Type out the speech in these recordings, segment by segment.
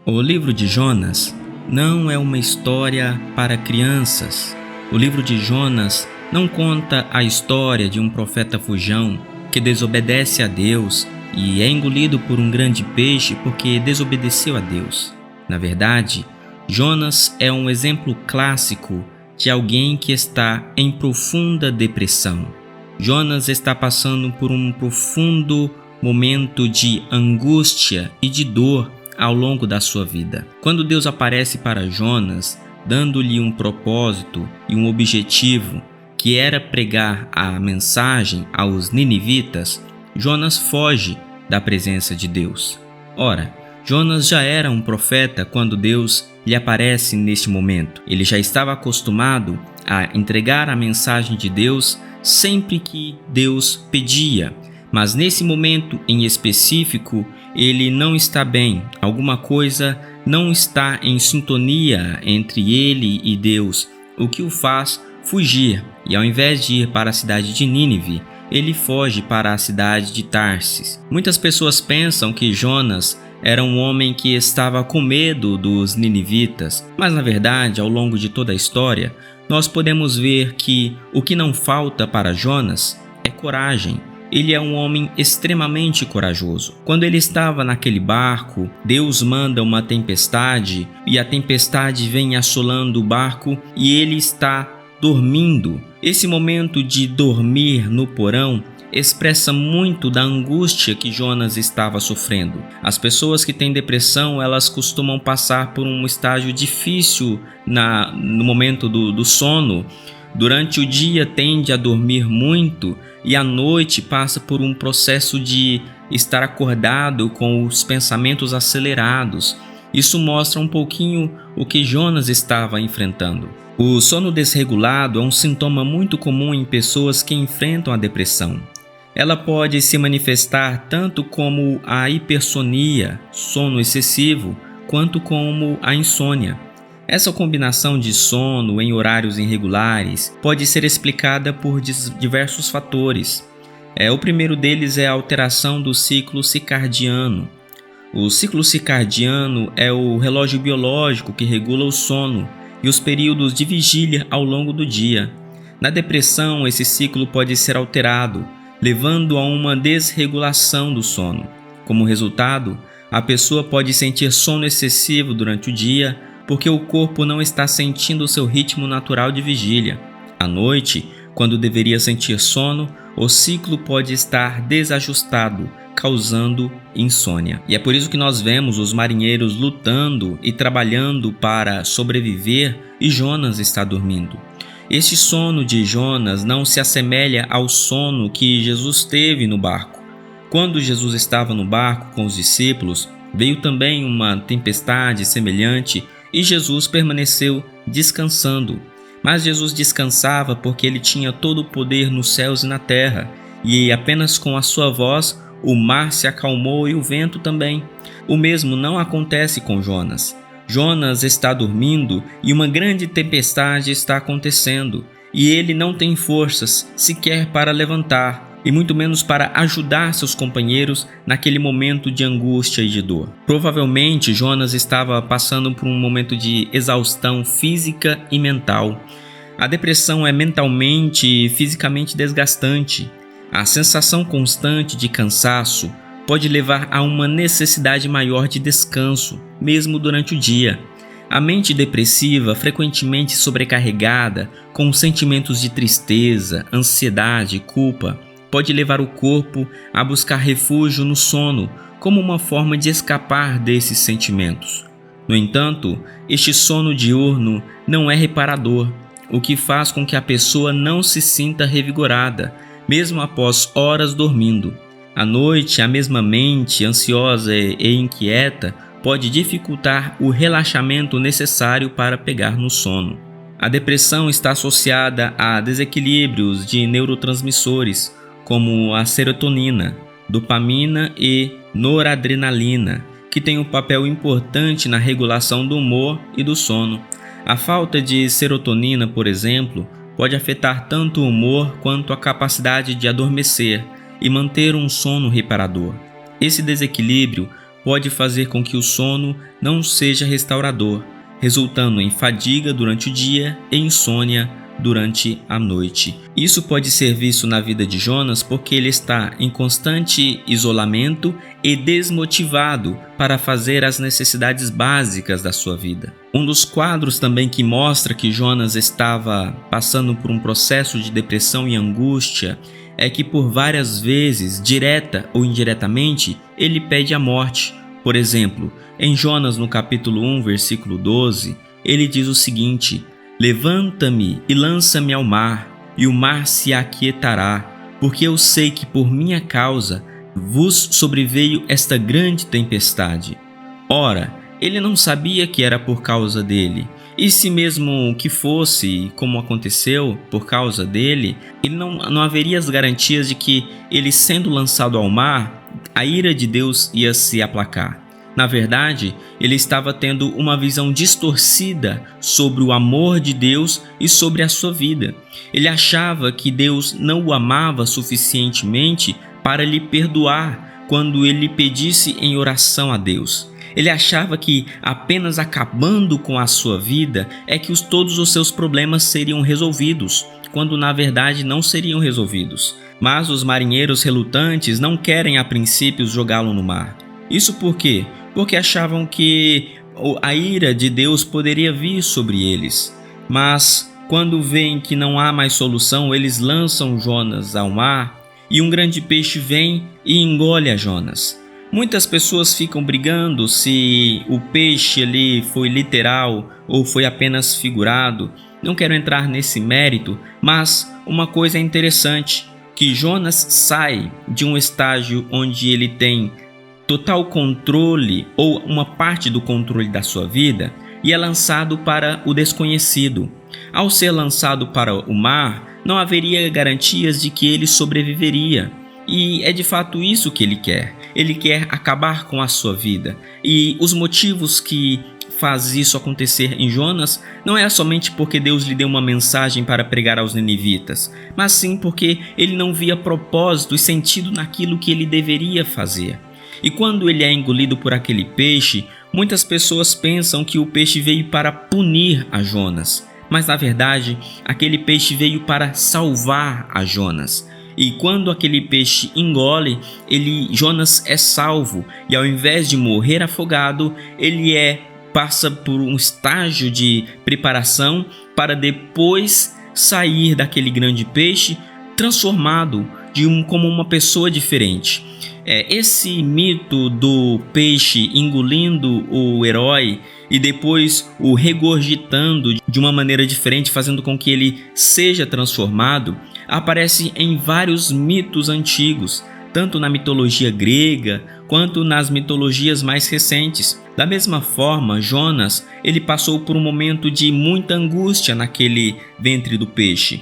O livro de Jonas não é uma história para crianças. O livro de Jonas não conta a história de um profeta fujão que desobedece a Deus e é engolido por um grande peixe porque desobedeceu a Deus. Na verdade, Jonas é um exemplo clássico de alguém que está em profunda depressão. Jonas está passando por um profundo momento de angústia e de dor ao longo da sua vida. Quando Deus aparece para Jonas, dando-lhe um propósito e um objetivo, que era pregar a mensagem aos ninivitas, Jonas foge da presença de Deus. Ora, Jonas já era um profeta quando Deus lhe aparece neste momento. Ele já estava acostumado a entregar a mensagem de Deus sempre que Deus pedia. Mas nesse momento em específico, ele não está bem. Alguma coisa não está em sintonia entre ele e Deus, o que o faz fugir. E ao invés de ir para a cidade de Nínive, ele foge para a cidade de Tarsis. Muitas pessoas pensam que Jonas era um homem que estava com medo dos ninivitas, mas na verdade, ao longo de toda a história, nós podemos ver que o que não falta para Jonas é coragem. Ele é um homem extremamente corajoso. Quando ele estava naquele barco, Deus manda uma tempestade e a tempestade vem assolando o barco e ele está dormindo. Esse momento de dormir no porão expressa muito da angústia que Jonas estava sofrendo. As pessoas que têm depressão, elas costumam passar por um estágio difícil no momento do sono. Durante o dia tende a dormir muito e à noite passa por um processo de estar acordado com os pensamentos acelerados. Isso mostra um pouquinho o que Jonas estava enfrentando. O sono desregulado é um sintoma muito comum em pessoas que enfrentam a depressão. Ela pode se manifestar tanto como a hipersonia, sono excessivo, quanto como a insônia. Essa combinação de sono em horários irregulares pode ser explicada por diversos fatores. O primeiro deles é a alteração do ciclo circadiano. O ciclo circadiano é o relógio biológico que regula o sono e os períodos de vigília ao longo do dia. Na depressão, esse ciclo pode ser alterado, levando a uma desregulação do sono. Como resultado, a pessoa pode sentir sono excessivo durante o dia, porque o corpo não está sentindo o seu ritmo natural de vigília. À noite, quando deveria sentir sono, o ciclo pode estar desajustado, causando insônia. E é por isso que nós vemos os marinheiros lutando e trabalhando para sobreviver e Jonas está dormindo. Este sono de Jonas não se assemelha ao sono que Jesus teve no barco. Quando Jesus estava no barco com os discípulos, veio também uma tempestade semelhante e Jesus permaneceu descansando. Mas Jesus descansava porque ele tinha todo o poder nos céus e na terra, e apenas com a sua voz o mar se acalmou e o vento também. O mesmo não acontece com Jonas. Jonas está dormindo e uma grande tempestade está acontecendo, e ele não tem forças sequer para levantar, e muito menos para ajudar seus companheiros naquele momento de angústia e de dor. Provavelmente Jonas estava passando por um momento de exaustão física e mental. A depressão é mentalmente e fisicamente desgastante. A sensação constante de cansaço pode levar a uma necessidade maior de descanso, mesmo durante o dia. A mente depressiva, frequentemente sobrecarregada, com sentimentos de tristeza, ansiedade e culpa, pode levar o corpo a buscar refúgio no sono, como uma forma de escapar desses sentimentos. No entanto, este sono diurno não é reparador, o que faz com que a pessoa não se sinta revigorada, mesmo após horas dormindo. À noite, a mesma mente ansiosa e inquieta pode dificultar o relaxamento necessário para pegar no sono. A depressão está associada a desequilíbrios de neurotransmissores, como a serotonina, dopamina e noradrenalina, que têm um papel importante na regulação do humor e do sono. A falta de serotonina, por exemplo, pode afetar tanto o humor quanto a capacidade de adormecer e manter um sono reparador. Esse desequilíbrio pode fazer com que o sono não seja restaurador, resultando em fadiga durante o dia e insônia durante a noite. Isso pode ser visto na vida de Jonas porque ele está em constante isolamento e desmotivado para fazer as necessidades básicas da sua vida. Um dos quadros também que mostra que Jonas estava passando por um processo de depressão e angústia é que por várias vezes, direta ou indiretamente, ele pede a morte. Por exemplo, em Jonas no capítulo 1, versículo 12, ele diz o seguinte: levanta-me e lança-me ao mar, e o mar se aquietará, porque eu sei que por minha causa vos sobreveio esta grande tempestade. Ora, ele não sabia que era por causa dele, e se mesmo que fosse como aconteceu por causa dele, ele não haveria as garantias de que ele sendo lançado ao mar, a ira de Deus ia se aplacar. Na verdade, ele estava tendo uma visão distorcida sobre o amor de Deus e sobre a sua vida. Ele achava que Deus não o amava suficientemente para lhe perdoar quando ele pedisse em oração a Deus. Ele achava que apenas acabando com a sua vida é que todos os seus problemas seriam resolvidos, quando na verdade não seriam resolvidos. Mas os marinheiros relutantes não querem a princípio jogá-lo no mar. Isso por quê? Porque achavam que a ira de Deus poderia vir sobre eles. Mas quando veem que não há mais solução, eles lançam Jonas ao mar e um grande peixe vem e engole a Jonas. Muitas pessoas ficam brigando se o peixe ali foi literal ou foi apenas figurado. Não quero entrar nesse mérito, mas uma coisa é interessante, que Jonas sai de um estágio onde ele tem total controle ou uma parte do controle da sua vida e é lançado para o desconhecido. Ao ser lançado para o mar, não haveria garantias de que ele sobreviveria. E é de fato isso que ele quer. Ele quer acabar com a sua vida. E os motivos que faz isso acontecer em Jonas não é somente porque Deus lhe deu uma mensagem para pregar aos ninivitas, mas sim porque ele não via propósito e sentido naquilo que ele deveria fazer. E quando ele é engolido por aquele peixe, muitas pessoas pensam que o peixe veio para punir a Jonas. Mas na verdade, aquele peixe veio para salvar a Jonas. E quando aquele peixe engole, Jonas é salvo. E ao invés de morrer afogado, ele passa por um estágio de preparação para depois sair daquele grande peixe transformado como uma pessoa diferente. Esse mito do peixe engolindo o herói e depois o regurgitando de uma maneira diferente, fazendo com que ele seja transformado, aparece em vários mitos antigos, tanto na mitologia grega quanto nas mitologias mais recentes. Da mesma forma, Jonas, ele passou por um momento de muita angústia naquele ventre do peixe.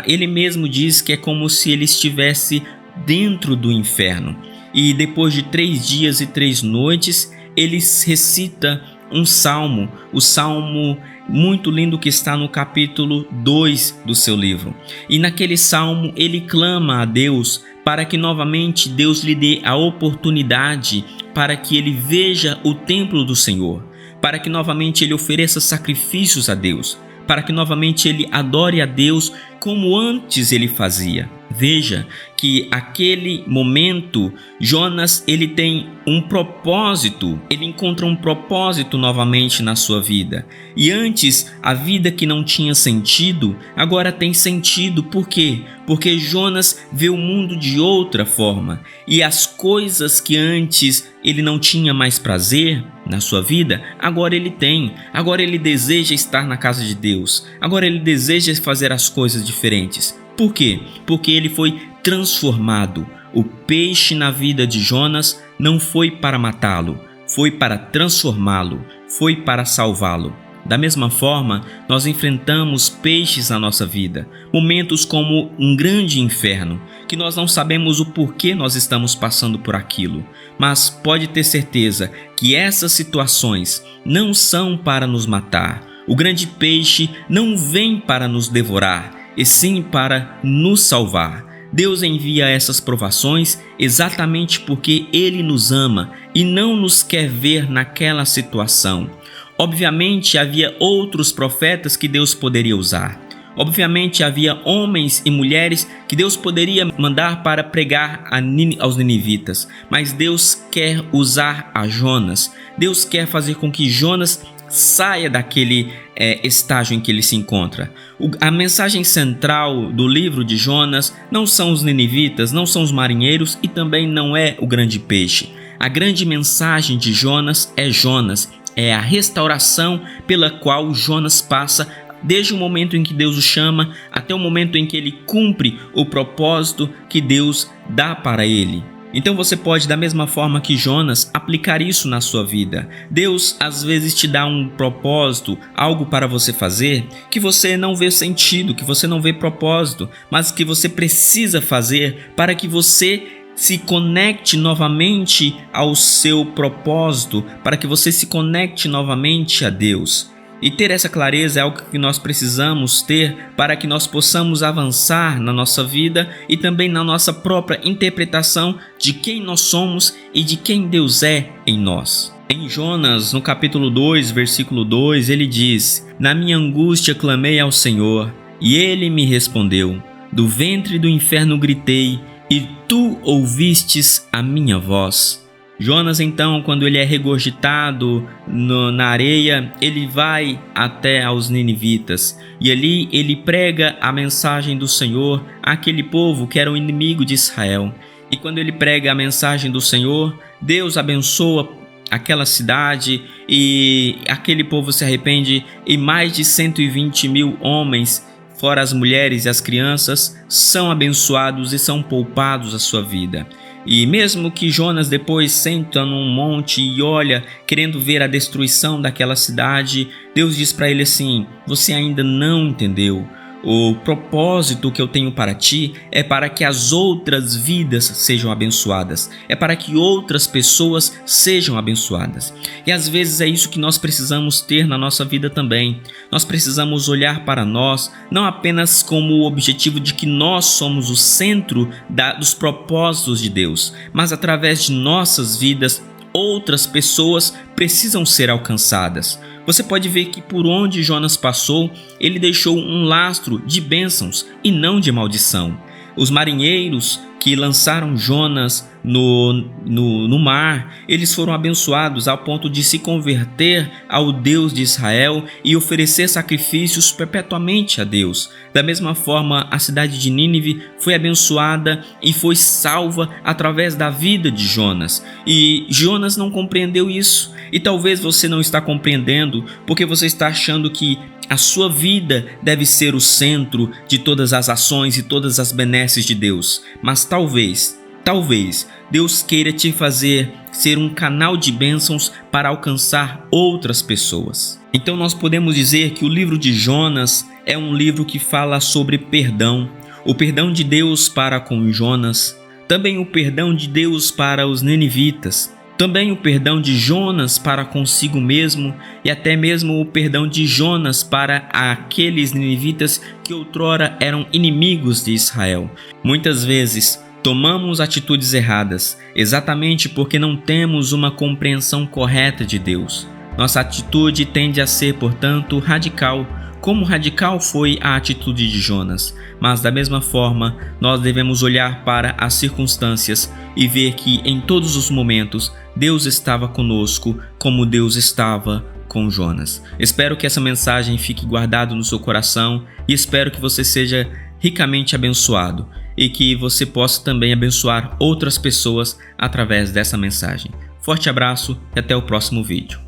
Ele mesmo diz que é como se ele estivesse dentro do inferno. E depois de 3 dias e 3 noites, ele recita um salmo, o salmo muito lindo que está no capítulo 2 do seu livro. E naquele salmo ele clama a Deus para que novamente Deus lhe dê a oportunidade para que ele veja o templo do Senhor, para que novamente ele ofereça sacrifícios a Deus, para que novamente ele adore a Deus como antes ele fazia. Veja que aquele momento Jonas ele tem um propósito, ele encontra um propósito novamente na sua vida. E antes a vida que não tinha sentido, agora tem sentido. Por quê? Porque Jonas vê o mundo de outra forma. E as coisas que antes ele não tinha mais prazer na sua vida, agora ele tem. Agora ele deseja estar na casa de Deus. Agora ele deseja fazer as coisas diferentes. Por quê? Porque ele foi transformado. O peixe na vida de Jonas não foi para matá-lo, foi para transformá-lo, foi para salvá-lo. Da mesma forma, nós enfrentamos peixes na nossa vida, momentos como um grande inferno, que nós não sabemos o porquê nós estamos passando por aquilo, mas pode ter certeza que essas situações não são para nos matar. O grande peixe não vem para nos devorar, e sim para nos salvar. Deus envia essas provações exatamente porque Ele nos ama e não nos quer ver naquela situação. Obviamente, havia outros profetas que Deus poderia usar. Obviamente, havia homens e mulheres que Deus poderia mandar para pregar aos ninivitas. Mas Deus quer usar a Jonas. Deus quer fazer com que Jonas saia daquele estágio em que ele se encontra. A mensagem central do livro de Jonas não são os ninivitas, não são os marinheiros e também não é o grande peixe. A grande mensagem de Jonas, é a restauração pela qual Jonas passa desde o momento em que Deus o chama até o momento em que ele cumpre o propósito que Deus dá para ele. Então você pode, da mesma forma que Jonas, aplicar isso na sua vida. Deus às vezes te dá um propósito, algo para você fazer, que você não vê sentido, que você não vê propósito, mas que você precisa fazer para que você se conecte novamente ao seu propósito, para que você se conecte novamente a Deus. E ter essa clareza é algo que nós precisamos ter para que nós possamos avançar na nossa vida e também na nossa própria interpretação de quem nós somos e de quem Deus é em nós. Em Jonas, no capítulo 2, versículo 2, ele diz: "Na minha angústia clamei ao Senhor, e ele me respondeu. Do ventre do inferno gritei, e tu ouvistes a minha voz." Jonas, então, quando ele é regurgitado na areia, ele vai até aos ninivitas e ali ele prega a mensagem do Senhor àquele povo que era o inimigo de Israel. E quando ele prega a mensagem do Senhor, Deus abençoa aquela cidade e aquele povo se arrepende, e mais de 120.000 homens, fora as mulheres e as crianças, são abençoados e são poupados a sua vida. E mesmo que Jonas depois senta num monte e olha, querendo ver a destruição daquela cidade, Deus diz para ele assim: "Você ainda não entendeu. O propósito que eu tenho para ti é para que as outras vidas sejam abençoadas, é para que outras pessoas sejam abençoadas." E às vezes é isso que nós precisamos ter na nossa vida também. Nós precisamos olhar para nós, não apenas como o objetivo de que nós somos o centro dos propósitos de Deus, mas através de nossas vidas, outras pessoas precisam ser alcançadas. Você pode ver que por onde Jonas passou, ele deixou um lastro de bênçãos e não de maldição. Os marinheiros que lançaram Jonas no mar, eles foram abençoados ao ponto de se converter ao Deus de Israel e oferecer sacrifícios perpetuamente a Deus. Da mesma forma, a cidade de Nínive foi abençoada e foi salva através da vida de Jonas. E Jonas não compreendeu isso. E talvez você não está compreendendo porque você está achando que a sua vida deve ser o centro de todas as ações e todas as benesses de Deus. Mas talvez Deus queira te fazer ser um canal de bênçãos para alcançar outras pessoas. Então nós podemos dizer que o livro de Jonas é um livro que fala sobre perdão. O perdão de Deus para com Jonas, também o perdão de Deus para os ninivitas, também o perdão de Jonas para consigo mesmo e até mesmo o perdão de Jonas para aqueles ninivitas que outrora eram inimigos de Israel. Muitas vezes tomamos atitudes erradas, exatamente porque não temos uma compreensão correta de Deus. Nossa atitude tende a ser, portanto, radical, como radical foi a atitude de Jonas. Mas da mesma forma, nós devemos olhar para as circunstâncias e ver que em todos os momentos Deus estava conosco, como Deus estava com Jonas. Espero que essa mensagem fique guardada no seu coração e espero que você seja ricamente abençoado e que você possa também abençoar outras pessoas através dessa mensagem. Forte abraço e até o próximo vídeo.